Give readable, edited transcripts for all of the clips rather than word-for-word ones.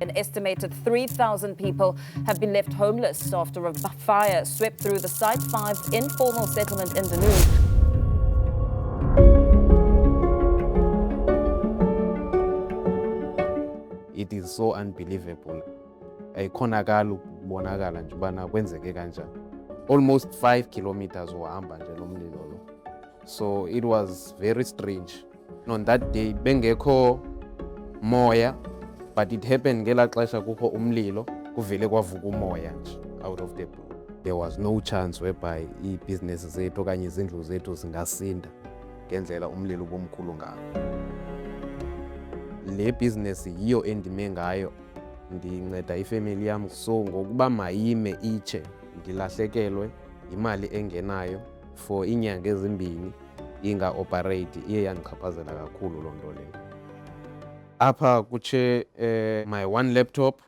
An estimated 3,000 people have been left homeless after a fire swept through the Site 5 informal settlement in Dunoon. It is so unbelievable. Ayikhonakala ukubonakala nje ubana kwenzeke kanjani. Almost 5 kilometers uhamba nje lo mlilo lo. So it was very strange. On that day bengekho moya, but it happened ngela xesha kukho umlilo kuvele kwavuka umoya nje out of the blue. There was no chance whereby i-business zethu okanye izindlu zethu zingasinda ngendlela umlilo bomkhulu ngayo. Le business yiyo endime ngayo, ndinceda ifamily yam, so ngokuba mayime itshe ndilahlekelwe imali engenayo for iinyanga ezimbini inga-operate, iye yandichaphazela kakhulu loo nto leyo. Apha kutshe my one laptop,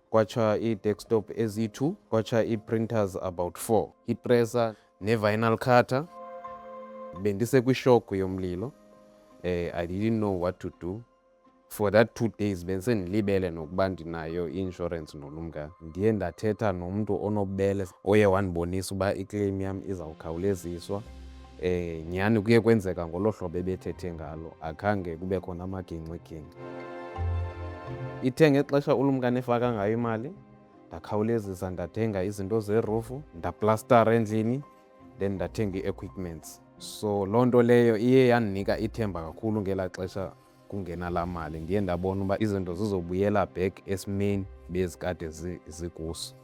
kwatsha i-desktop ezi-2, kwatsha ii-printers about 4, ipresser ne-vinyl cutter. Bendisekwishock yomlilo. I didn't know what to do. For that 2 days bensendilibele nokuba ndinayo i-insurance nolumkani. Ndiye ndathetha nomntu onobubele oye wandibonisa uba iclaim yam izawukhawuleziswa. Nyhani kuye kwenzeka ngolo hlobo ebethethe ngalo, akhange kube khona amagingxigingxi. Ithe ngexesha ulumkani efaka ngayo imali, ndakhawulezisa ndathenga izinto zerufu, ndaplastara endlini, then ndathenga ii-equipments. So loo nto leyo iye yandinika ithemba kakhulu ngela xesha kungena laa mali. Ndiye ndabona uba izinto zizobuyela back esimeni bezikade zikuso.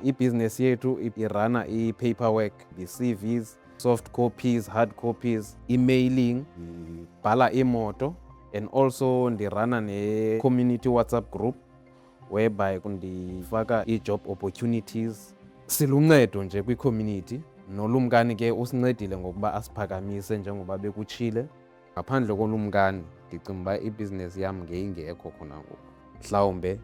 Ibhizinesi yethu irana i-paperwork, i-CVs, soft copies, hard copies, emailing, ibhala imoto, and also ndirana ne-community WhatsApp group whereby ndifaka i-job opportunities. Siluncedo nje kwi-community. Nolumkani ke usincedile ngokuba asiphakamise njengoba bekutshile. Ngaphandle kolumkani ndicinga uba ibhizinesi yam ngeyingekho khona ngoku. Mhlawumbe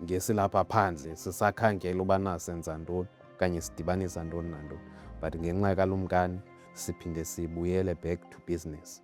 ngesilapha phandle sisakhangela ubana senza ntoni okanye sidibanisa ntoni nantoni, but ngenxa kalumkani siphinde sibuyele back to business.